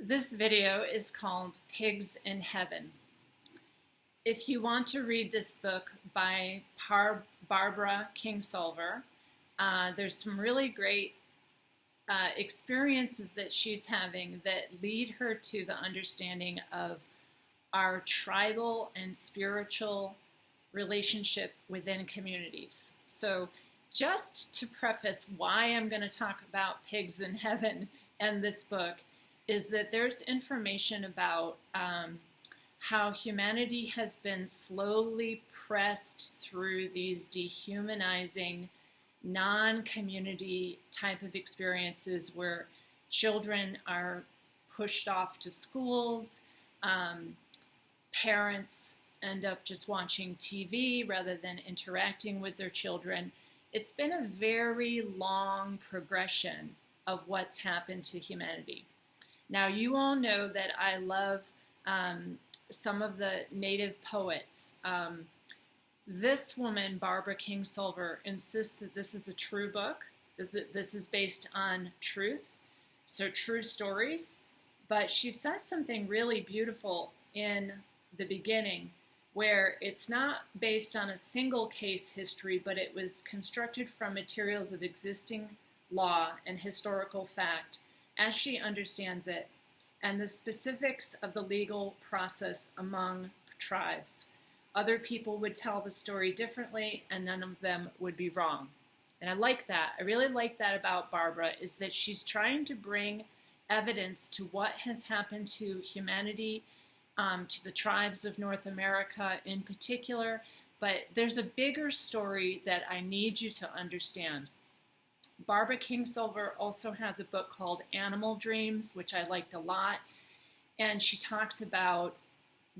This video is called Pigs in Heaven. If you want to read this book by Barbara Kingsolver, there's some really great experiences that she's having that lead her to the understanding of our tribal and spiritual relationship within communities. So just to preface why I'm going to talk about pigs in heaven and this book is that there's information about how humanity has been slowly pressed through these dehumanizing, non-community type of experiences where children are pushed off to schools, parents end up just watching TV rather than interacting with their children. It's been a very long progression of what's happened to humanity. Now, you all know that I love some of the native poets. This woman, Barbara Kingsolver, insists that this is a true book, that this is based on truth, so true stories. But she says something really beautiful in the beginning, where it's not based on a single case history, but it was constructed from materials of existing law and historical fact as she understands it, and the specifics of the legal process among tribes. Other people would tell the story differently, and none of them would be wrong. And I like that. I really like that about Barbara, is that she's trying to bring evidence to what has happened to humanity, to the tribes of North America in particular, but there's a bigger story that I need you to understand. Barbara Kingsolver also has a book called Animal Dreams, which I liked a lot, and she talks about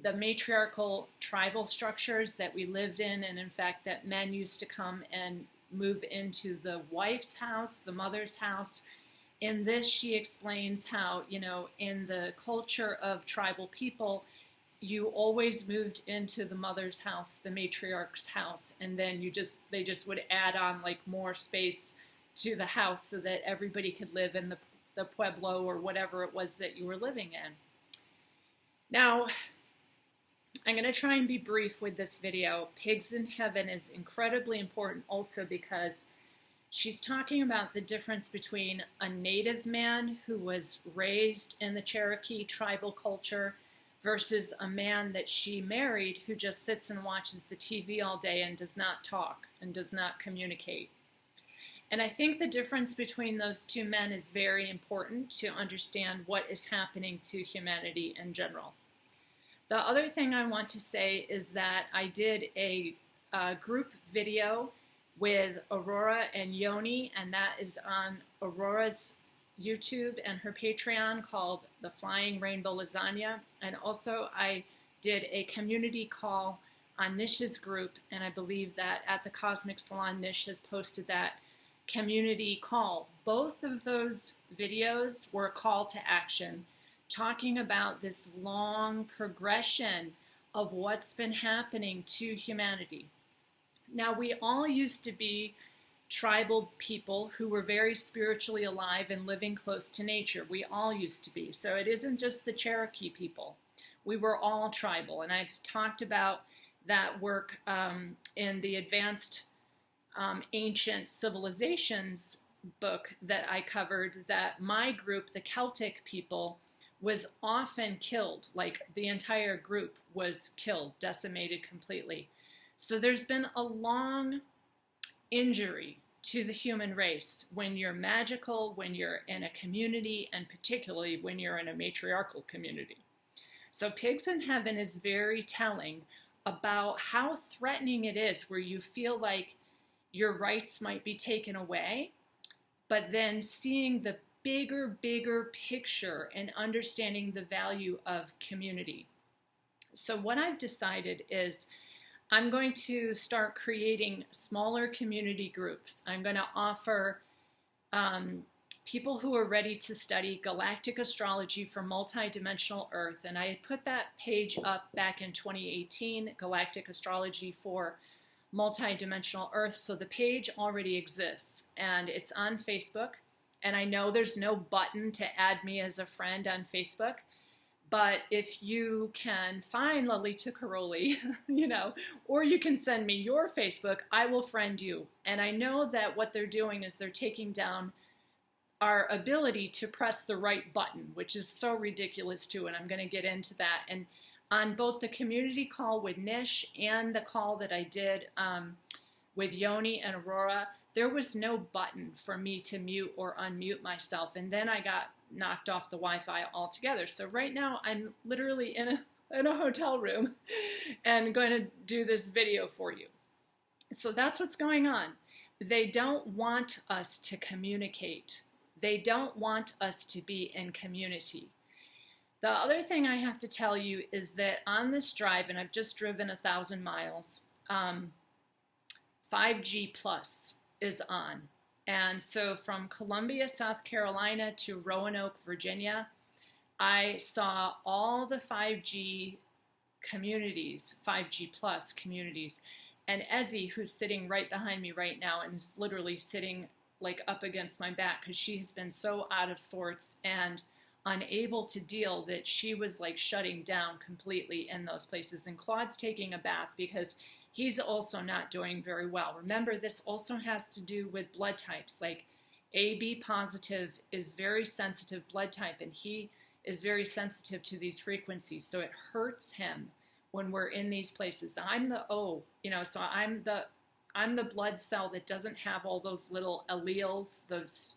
the matriarchal tribal structures that we lived in, and in fact that men used to come and move into the wife's house, the mother's house. In this, she explains how, in the culture of tribal people, you always moved into the mother's house, the matriarch's house, and then they just would add on like more space to the house so that everybody could live in the pueblo or whatever it was that you were living in. Now, I'm going to try and be brief with this video. Pigs in Heaven is incredibly important also because she's talking about the difference between a native man who was raised in the Cherokee tribal culture versus a man that she married who just sits and watches the TV all day and does not talk and does not communicate. And I think the difference between those two men is very important to understand what is happening to humanity in general. The other thing I want to say is that I did a group video with Aurora and Yoni, and that is on Aurora's YouTube and her Patreon called The Flying Rainbow Lasagna. And also I did a community call on Nish's group, and I believe that at the Cosmic Salon, Nish has posted that community call. Both of those videos were a call to action, talking about this long progression of what's been happening to humanity. Now, we all used to be tribal people who were very spiritually alive and living close to nature. We all used to be. So it isn't just the Cherokee people. We were all tribal. And I've talked about that work in the Advanced Ancient Civilizations book that I covered, that my group, the Celtic people, was often killed. Like the entire group was killed, decimated completely. So there's been a long injury to the human race when you're magical, when you're in a community, and particularly when you're in a matriarchal community. So Pigs in Heaven is very telling about how threatening it is where you feel like your rights might be taken away, but then seeing the bigger picture and understanding the value of community. So what I've decided is I'm going to start creating smaller community groups. I'm going to offer people who are ready to study galactic astrology for multidimensional Earth. And I had put that page up back in 2018, Galactic Astrology for Multidimensional Earth. So the page already exists, and it's on Facebook. And I know there's no button to add me as a friend on Facebook, but if you can find Lalita Karoli, or you can send me your Facebook, I will friend you. And I know that what they're doing is they're taking down our ability to press the right button, which is so ridiculous too, and I'm going to get into that. And on both the community call with Nish and the call that I did with Yoni and Aurora, there was no button for me to mute or unmute myself, and then I got knocked off the Wi-Fi altogether. So right now I'm literally in a hotel room and going to do this video for you. So that's what's going on. They don't want us to communicate. They don't want us to be in community. The other thing I have to tell you is that on this drive, and I've just driven 1,000 miles, 5G Plus is on. And so from Columbia, South Carolina to Roanoke, Virginia, I saw all the 5G communities, 5G Plus communities. And Ezzy, who's sitting right behind me right now and is literally sitting like up against my back because she's been so out of sorts and unable to deal that she was like shutting down completely in those places. And Claude's taking a bath because he's also not doing very well. Remember, this also has to do with blood types. Like AB positive is very sensitive blood type, and he is very sensitive to these frequencies. So it hurts him when we're in these places. I'm the O, so I'm the blood cell that doesn't have all those little alleles, those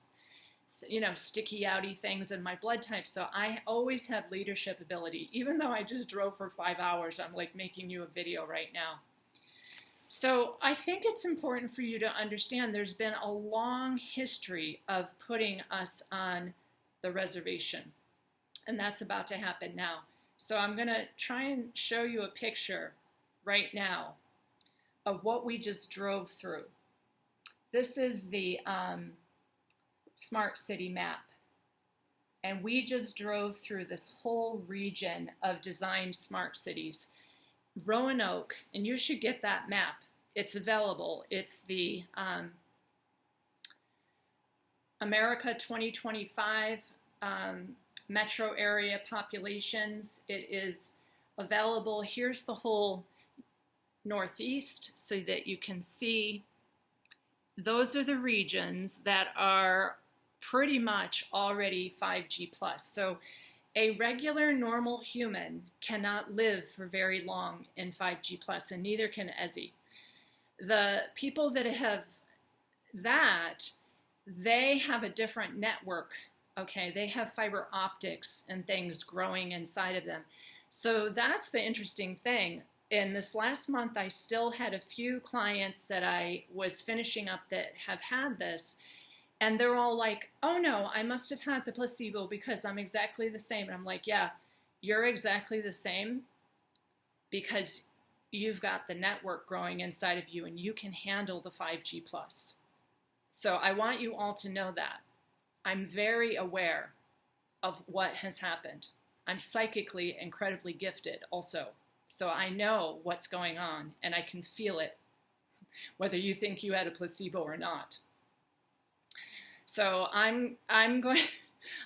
sticky outy things in my blood type. So I always have leadership ability. Even though I just drove for 5 hours, I'm like making you a video right now. So I think it's important for you to understand there's been a long history of putting us on the reservation. And that's about to happen now. So I'm going to try and show you a picture right now of what we just drove through. This is the Smart City map. And we just drove through this whole region of designed smart cities. Roanoke, and you should get that map. It's available. It's the America 2025 metro area populations. It is available. Here's the whole Northeast so that you can see. Those are the regions that are pretty much already 5G plus. So a regular normal human cannot live for very long in 5G plus, and neither can Ezzy. The people that have that, they have a different network, okay? They have fiber optics and things growing inside of them. So that's the interesting thing. In this last month, I still had a few clients that I was finishing up that have had this, and they're all like, oh no, I must have had the placebo because I'm exactly the same. And I'm like, yeah, you're exactly the same because you've got the network growing inside of you and you can handle the 5G plus. So I want you all to know that. I'm very aware of what has happened. I'm psychically incredibly gifted also. So I know what's going on and I can feel it, whether you think you had a placebo or not. So I'm going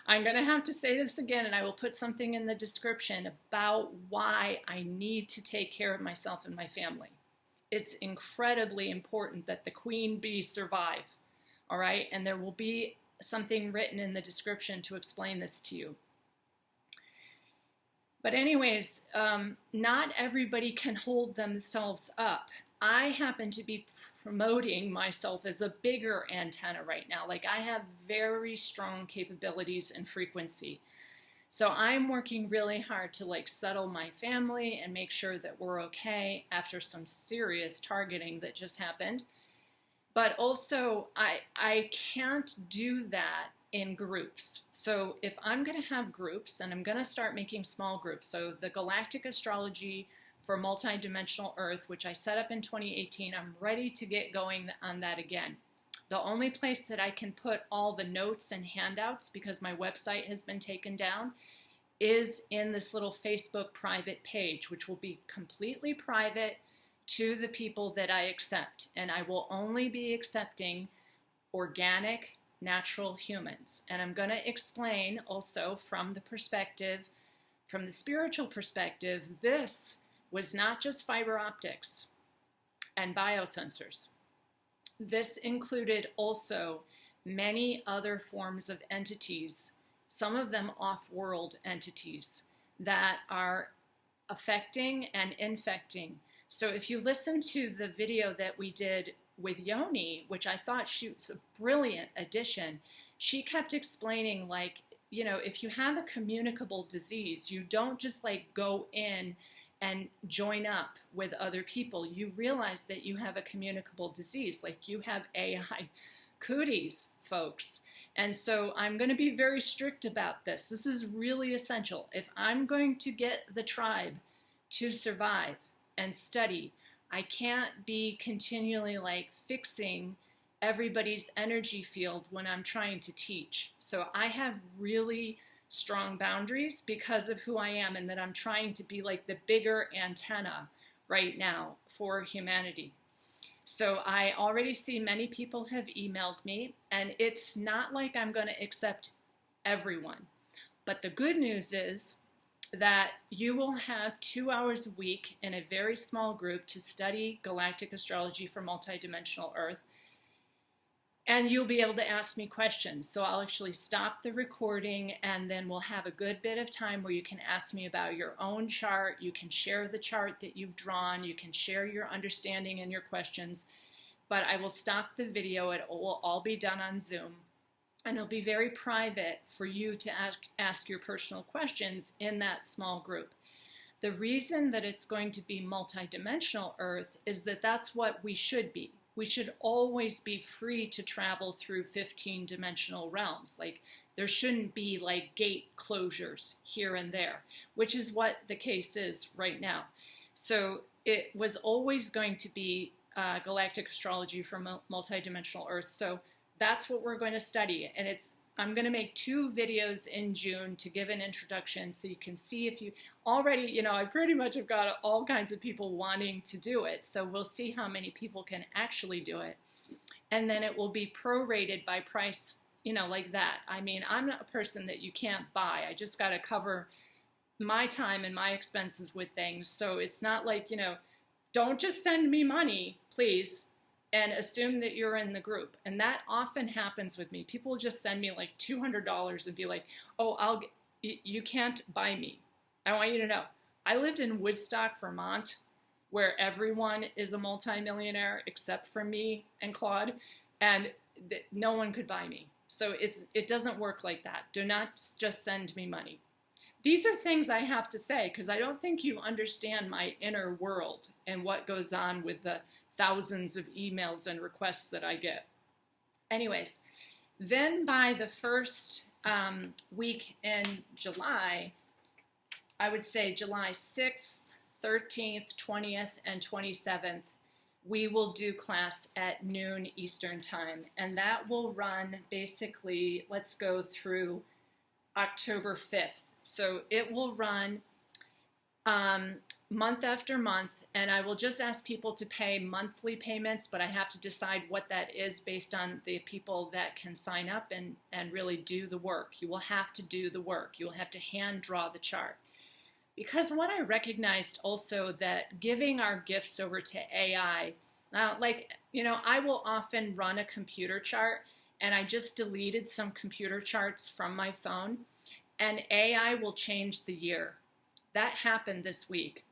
to have to say this again, and I will put something in the description about why I need to take care of myself and my family. It's incredibly important that the queen bee survive, all right? And there will be something written in the description to explain this to you. But anyways, not everybody can hold themselves up. I happen to be promoting myself as a bigger antenna right now. Like I have very strong capabilities and frequency. So I'm working really hard to like settle my family and make sure that we're okay after some serious targeting that just happened. But also I can't do that in groups. So if I'm going to have groups, and I'm going to start making small groups, so the Galactic Astrology for Multidimensional Earth, which I set up in 2018, I'm ready to get going on that again. The only place that I can put all the notes and handouts, because my website has been taken down, is in this little Facebook private page, which will be completely private to the people that I accept. And I will only be accepting organic natural humans. And I'm going to explain also from the perspective, from the spiritual perspective, this was not just fiber optics and biosensors. This included also many other forms of entities, some of them off-world entities that are affecting and infecting. So if you listen to the video that we did with Yoni, which I thought she was a brilliant addition, she kept explaining, like, you know, if you have a communicable disease, you don't just like go in and join up with other people. You realize that you have a communicable disease, like you have AI cooties, folks. And so I'm going to be very strict about this. This is really essential. If I'm going to get the tribe to survive and study, I can't be continually like fixing everybody's energy field when I'm trying to teach. So I have really strong boundaries because of who I am, and that I'm trying to be like the bigger antenna right now for humanity. So I already see many people have emailed me, and it's not like I'm going to accept everyone. But the good news is that you will have 2 hours a week in a very small group to study galactic astrology for multidimensional Earth. And you'll be able to ask me questions. So I'll actually stop the recording, and then we'll have a good bit of time where you can ask me about your own chart. You can share the chart that you've drawn. You can share your understanding and your questions. But I will stop the video. It will all be done on Zoom. And it'll be very private for you to ask your personal questions in that small group. The reason that it's going to be multidimensional Earth is that that's what we should be. We should always be free to travel through 15-dimensional realms. Like, there shouldn't be like gate closures here and there, which is what the case is right now. So it was always going to be galactic astrology for multidimensional Earth. So that's what we're going to study. And I'm going to make 2 videos in June to give an introduction, so you can see if you already, you know, I pretty much have got all kinds of people wanting to do it. So we'll see how many people can actually do it. And then it will be prorated by price, you know, like that. I mean, I'm not a person that you can't buy. I just got to cover my time and my expenses with things. So it's not like, you know, don't just send me money, please, and assume that you're in the group. And that often happens with me. People just send me like $200 and be like, oh, you can't buy me. I want you to know, I lived in Woodstock, Vermont, where everyone is a multimillionaire except for me and Claude, and no one could buy me. So it doesn't work like that. Do not just send me money. These are things I have to say because I don't think you understand my inner world and what goes on with the thousands of emails and requests that I get. Anyways, then by the first week in July, I would say July 6th, 13th, 20th, and 27th, we will do class at noon Eastern time. And that will run basically, let's go through October 5th. So it will run month after month, and I will just ask people to pay monthly payments, but I have to decide what that is based on the people that can sign up and really do the work. You will have to do the work. You will have to hand draw the chart. Because what I recognized also that giving our gifts over to AI, like, you know, I will often run a computer chart, and I just deleted some computer charts from my phone, and AI will change the year. That happened this week.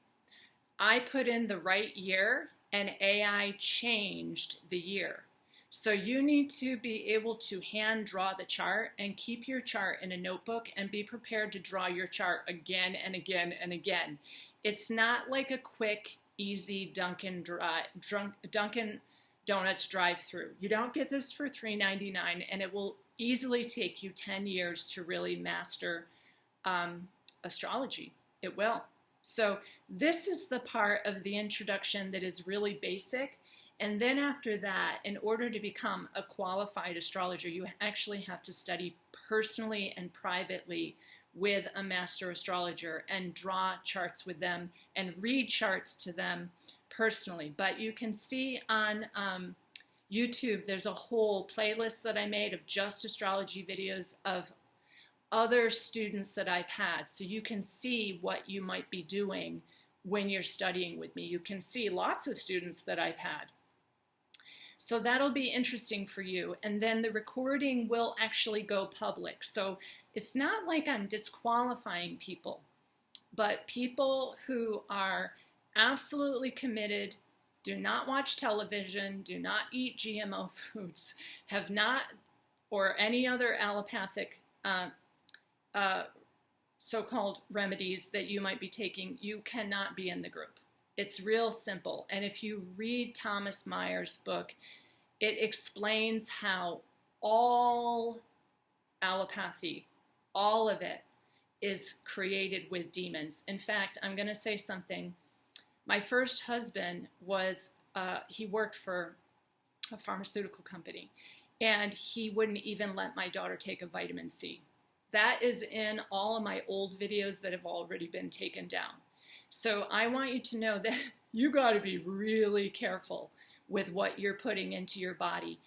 I put in the right year, and AI changed the year. So you need to be able to hand draw the chart and keep your chart in a notebook and be prepared to draw your chart again and again and again. It's not like a quick, easy Dunkin' Donuts drive-through. You don't get this for $3.99, and it will easily take you 10 years to really master astrology. It will. So this is the part of the introduction that is really basic. And then after that, in order to become a qualified astrologer, you actually have to study personally and privately with a master astrologer and draw charts with them and read charts to them personally. But you can see on YouTube, there's a whole playlist that I made of just astrology videos of other students that I've had. So you can see what you might be doing when you're studying with me. You can see lots of students that I've had. So that'll be interesting for you. And then the recording will actually go public. So it's not like I'm disqualifying people, but people who are absolutely committed, do not watch television, do not eat GMO foods, have not, or any other allopathic so-called remedies that you might be taking, you cannot be in the group. It's real simple. And if you read Thomas Meyer's book, it explains how all allopathy, all of it, is created with demons. In fact, I'm going to say something. My first husband was, he worked for a pharmaceutical company, and he wouldn't even let my daughter take a vitamin C. That is in all of my old videos that have already been taken down. So I want you to know that you got to be really careful with what you're putting into your body.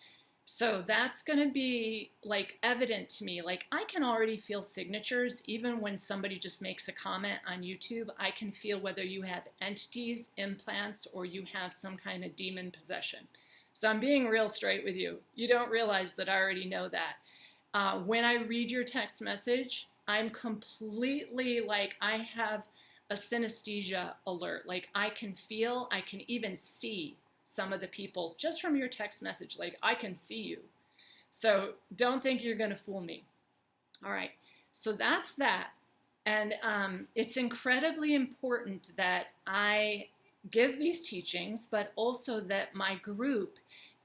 So that's going to be like evident to me. Like I can already feel signatures. Even when somebody just makes a comment on YouTube, I can feel whether you have entities, implants, or you have some kind of demon possession. So I'm being real straight with you. You don't realize that I already know that. When I read your text message, I'm completely like, I have a synesthesia alert. Like I can feel, I can even see some of the people just from your text message. Like I can see you. So don't think you're going to fool me. All right. So that's that. And it's incredibly important that I give these teachings, but also that my group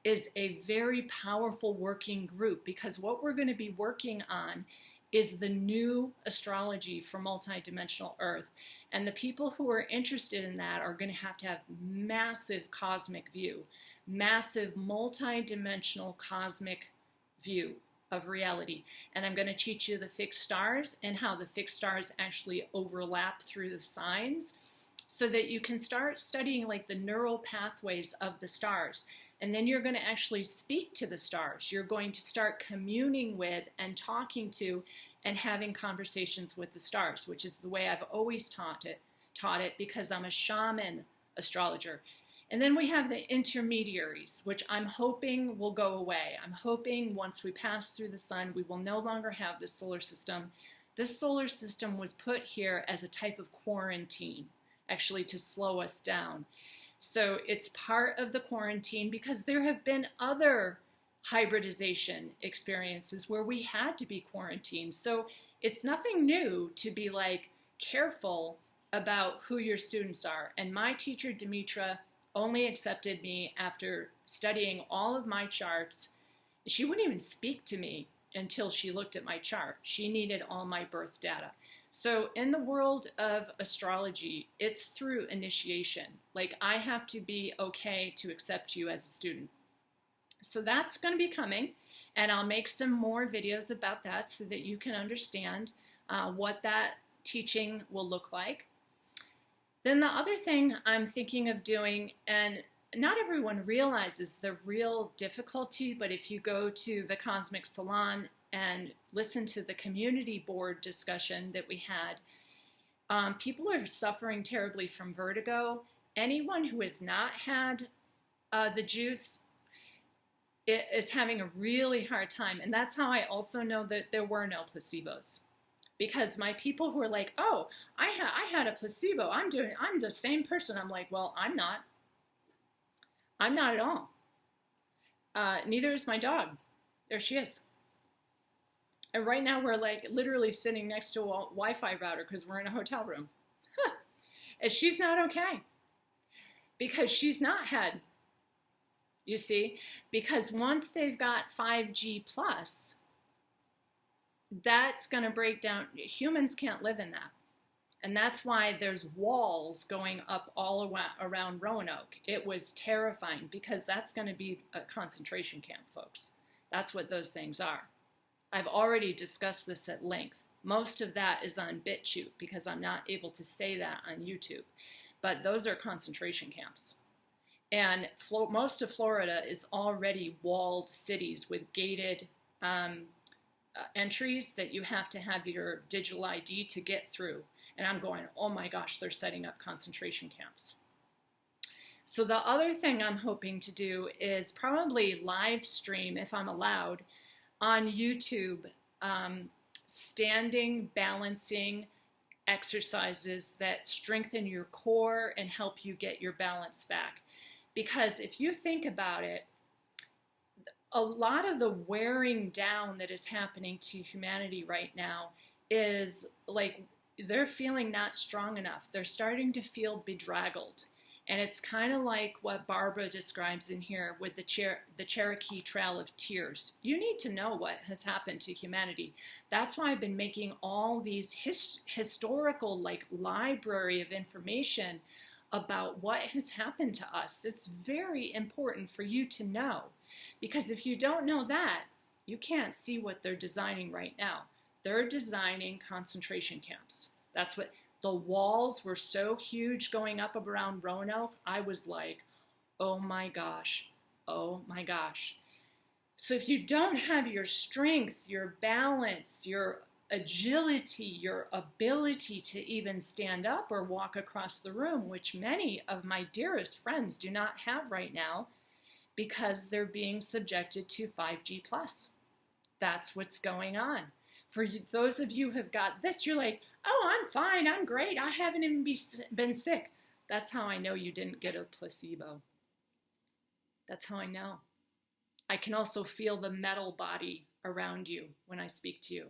is a very powerful working group, because what we're going to be working on is the new astrology for multidimensional Earth. And the people who are interested in that are going to have massive cosmic view, massive multidimensional cosmic view of reality. And I'm going to teach you the fixed stars and how the fixed stars actually overlap through the signs, so that you can start studying like the neural pathways of the stars. And then you're going to actually speak to the stars. You're going to start communing with and talking to and having conversations with the stars, which is the way I've always taught it because I'm a shaman astrologer. And then we have the intermediaries, which I'm hoping will go away. I'm hoping once we pass through the sun, we will no longer have this solar system. This solar system was put here as a type of quarantine, actually to slow us down. So it's part of the quarantine because there have been other hybridization experiences where we had to be quarantined. So it's nothing new to be like careful about who your students are. And my teacher, Demetra, only accepted me after studying all of my charts. She wouldn't even speak to me until she looked at my chart. She needed all my birth data. So in the world of astrology, it's through initiation. Like I have to be okay to accept you as a student. So that's going to be coming, and I'll make some more videos about that so that you can understand what that teaching will look like. Then the other thing I'm thinking of doing, and not everyone realizes the real difficulty, but if you go to the Cosmic Salon and listen to the community board discussion that we had, people are suffering terribly from vertigo. Anyone who has not had the juice is having a really hard time. And that's how I also know that there were no placebos. Because my people who are like, oh, I had a placebo, I'm the same person. I'm like, well, I'm not. I'm not at all. Neither is my dog. There she is. And right now we're like literally sitting next to a Wi-Fi router because we're in a hotel room. Huh. And she's not okay. Because she's not had, you see, because once they've got 5G plus, that's going to break down. Humans can't live in that. And that's why there's walls going up all around Roanoke. It was terrifying because that's going to be a concentration camp, folks. That's what those things are. I've already discussed this at length. Most of that is on BitChute because I'm not able to say that on YouTube. But those are concentration camps. And most of Florida is already walled cities with gated entries that you have to have your digital ID to get through. And I'm going, oh my gosh, they're setting up concentration camps. So the other thing I'm hoping to do is probably live stream, if I'm allowed, on YouTube, standing, balancing exercises that strengthen your core and help you get your balance back. Because if you think about it, a lot of the wearing down that is happening to humanity right now is like they're feeling not strong enough. They're starting to feel bedraggled. And it's kind of like what Barbara describes in here with the Cherokee Trail of Tears. You need to know what has happened to humanity. That's why I've been making all these historical, like, library of information about what has happened to us. It's very important for you to know, because if you don't know that, you can't see what they're designing right now. They're designing concentration camps. That's what the walls were so huge going up around Roanoke. I was like, oh my gosh, oh my gosh. So if you don't have your strength, your balance, your agility, your ability to even stand up or walk across the room, which many of my dearest friends do not have right now because they're being subjected to 5G+. That's what's going on. For you, those of you who have got this, you're like, oh, I'm fine, I'm great, I haven't even been sick. That's how I know you didn't get a placebo. That's how I know. I can also feel the metal body around you when I speak to you.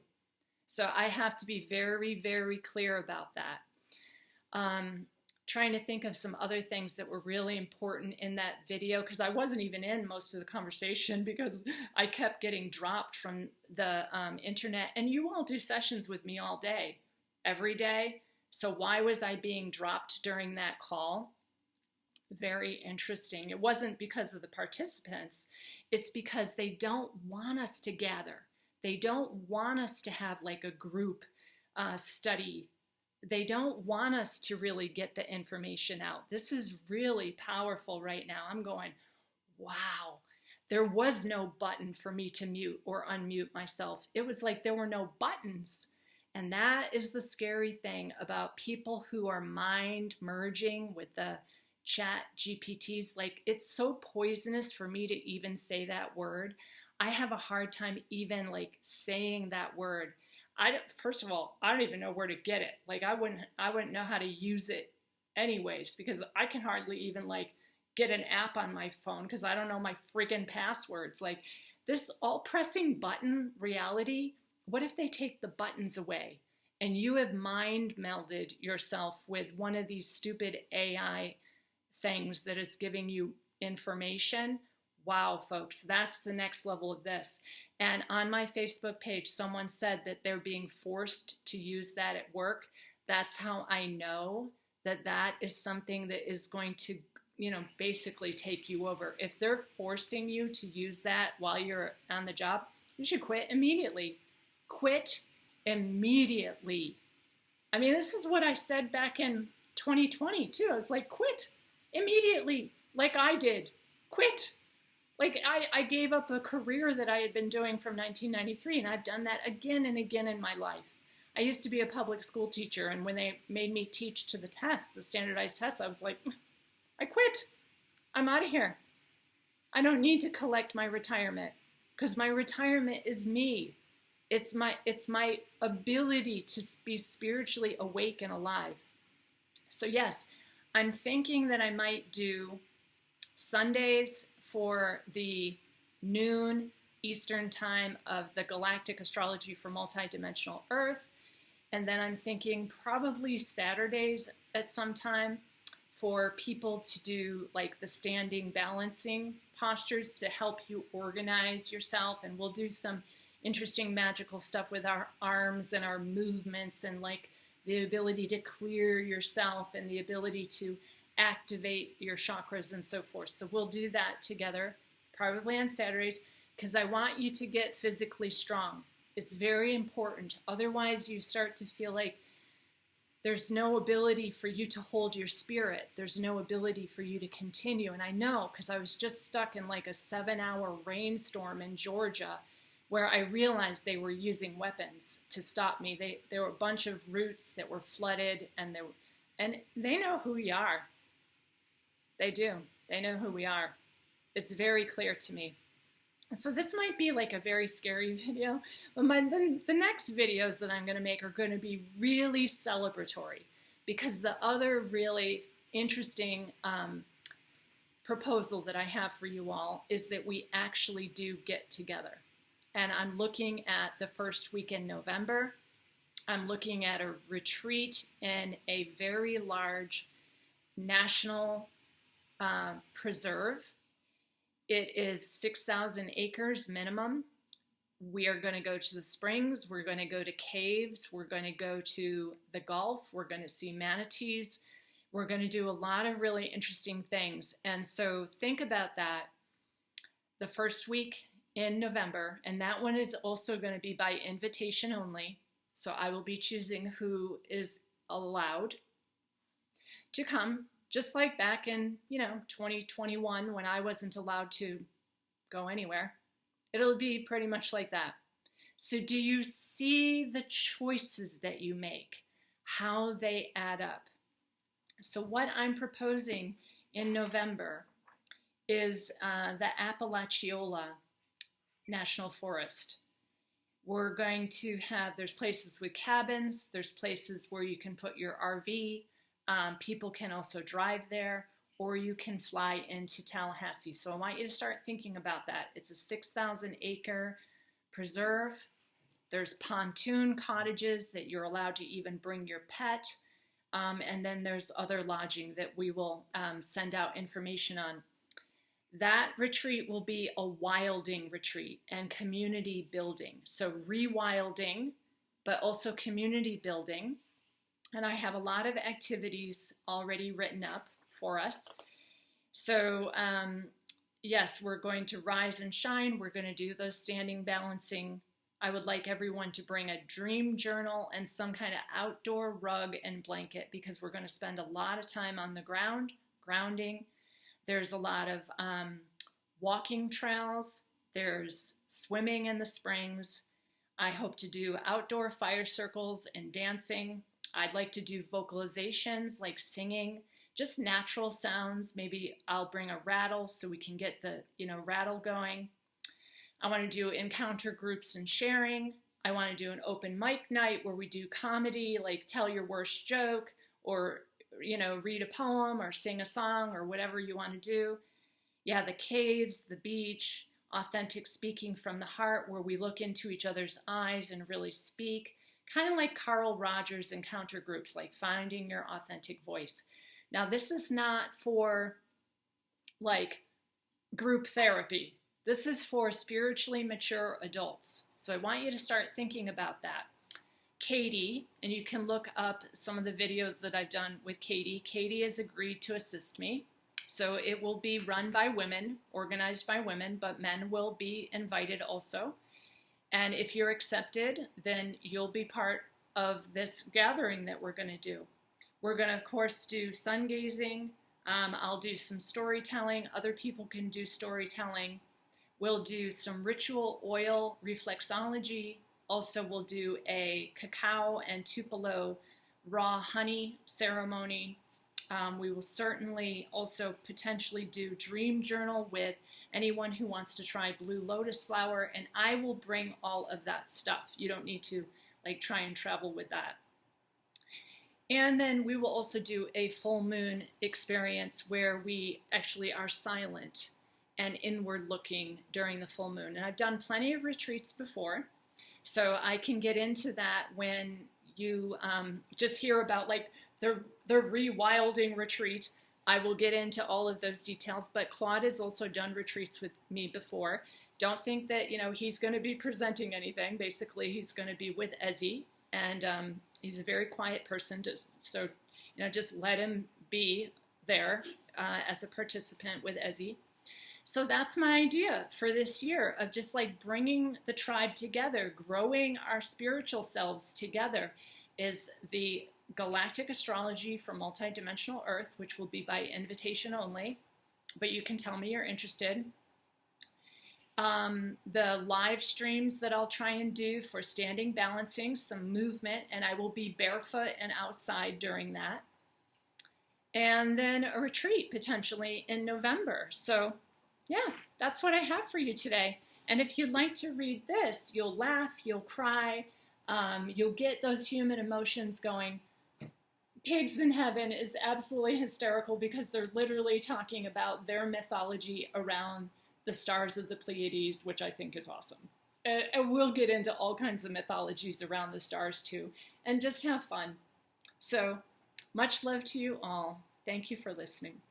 So I have to be very, very clear about that. Trying to think of some other things that were really important in that video, because I wasn't even in most of the conversation because I kept getting dropped from the internet. And you all do sessions with me all day, every day. So why was I being dropped during that call? Very interesting. It wasn't because of the participants. It's because they don't want us to gather. They don't want us to have like a group study. They don't want us to really get the information out. This is really powerful right now. I'm going, wow. There was no button for me to mute or unmute myself. It was like there were no buttons. And that is the scary thing about people who are mind merging with the chat GPTs. Like, it's so poisonous for me to even say that word. I have a hard time even like saying that word. First of all, I don't even know where to get it. Like, I wouldn't know how to use it anyways, because I can hardly even like get an app on my phone because I don't know my freaking passwords. Like, this all pressing button reality, what if they take the buttons away and you have mind melded yourself with one of these stupid AI things that is giving you information? Wow, folks, that's the next level of this. And on my Facebook page, someone said that they're being forced to use that at work. That's how I know that that is something that is going to, basically take you over. If they're forcing you to use that while you're on the job, you should quit immediately. Quit immediately. I mean, this is what I said back in 2020 too. I was like, quit immediately, like I did. Quit. Like, I gave up a career that I had been doing from 1993, and I've done that again and again in my life. I used to be a public school teacher, and when they made me teach to the test, the standardized tests, I was like, I quit. I'm out of here. I don't need to collect my retirement, because my retirement is me. It's my ability to be spiritually awake and alive. So yes, I'm thinking that I might do Sundays for the noon Eastern time of the Galactic Astrology for Multidimensional Earth. And then I'm thinking probably Saturdays at some time for people to do like the standing balancing postures to help you organize yourself. And we'll do some interesting magical stuff with our arms and our movements and like the ability to clear yourself and the ability to activate your chakras and so forth. So we'll do that together, probably on Saturdays, because I want you to get physically strong. It's very important. Otherwise, you start to feel like there's no ability for you to hold your spirit. There's no ability for you to continue. And I know, because I was just stuck in like a 7-hour rainstorm in Georgia where I realized they were using weapons to stop me. There were a bunch of routes that were flooded, and they know who we are. They do. They know who we are. It's very clear to me. So this might be like a very scary video, but the next videos that I'm going to make are going to be really celebratory, because the other really interesting proposal that I have for you all is that we actually do get together. And I'm looking at the first week in November. I'm looking at a retreat in a very large national preserve. It is 6,000 acres minimum. We are going to go to the springs. We're going to go to caves. We're going to go to the Gulf. We're going to see manatees. We're going to do a lot of really interesting things. And so think about that the first week in November. And that one is also going to be by invitation only. So I will be choosing who is allowed to come. Just like back in, 2021 when I wasn't allowed to go anywhere. It'll be pretty much like that. So do you see the choices that you make, how they add up? So what I'm proposing in November is the Apalachiola National Forest. We're going to there's places with cabins, there's places where you can put your RV. People can also drive there, or you can fly into Tallahassee. So I want you to start thinking about that. It's a 6,000 acre preserve. There's pontoon cottages that you're allowed to even bring your pet. And then there's other lodging that we will send out information on. That retreat will be a wilding retreat and community building. So rewilding, but also community building. And I have a lot of activities already written up for us. So yes, we're going to rise and shine. We're going to do those standing balancing. I would like everyone to bring a dream journal and some kind of outdoor rug and blanket, because we're going to spend a lot of time on the ground, grounding. There's a lot of walking trails. There's swimming in the springs. I hope to do outdoor fire circles and dancing. I'd like to do vocalizations like singing, just natural sounds. Maybe I'll bring a rattle so we can get the, rattle going. I want to do encounter groups and sharing. I want to do an open mic night where we do comedy, like tell your worst joke, or, read a poem or sing a song or whatever you want to do. Yeah, the caves, the beach, authentic speaking from the heart, where we look into each other's eyes and really speak. Kind of like Carl Rogers' encounter groups, like finding your authentic voice. Now, this is not for like group therapy. This is for spiritually mature adults. So I want you to start thinking about that. Katie, and you can look up some of the videos that I've done with Katie. Katie has agreed to assist me. So it will be run by women, organized by women, but men will be invited also. And if you're accepted, then you'll be part of this gathering that we're going to do. We're going to, of course, do sun gazing. I'll do some storytelling. Other people can do storytelling. We'll do some ritual oil reflexology. Also, we'll do a cacao and Tupelo raw honey ceremony. We will certainly also potentially do dream journal with anyone who wants to try blue lotus flower, and I will bring all of that stuff. You don't need to try and travel with that. And then we will also do a full moon experience where we actually are silent and inward looking during the full moon. And I've done plenty of retreats before, so I can get into that when you just hear about the rewilding retreat. I will get into all of those details, but Claude has also done retreats with me before. Don't think that, he's going to be presenting anything. Basically, he's going to be with Ezzy, and he's a very quiet person, so just let him be there as a participant with Ezzy. So that's my idea for this year, of just bringing the tribe together, growing our spiritual selves together, is the Galactic Astrology for Multidimensional Earth, which will be by invitation only, but you can tell me you're interested. The live streams that I'll try and do for standing balancing, some movement, and I will be barefoot and outside during that. And then a retreat potentially in November. So yeah, that's what I have for you today. And if you'd like to read this, you'll laugh, you'll cry, you'll get those human emotions going. Pigs in Heaven is absolutely hysterical because they're literally talking about their mythology around the stars of the Pleiades, which I think is awesome. And we'll get into all kinds of mythologies around the stars too, and just have fun. So much love to you all. Thank you for listening.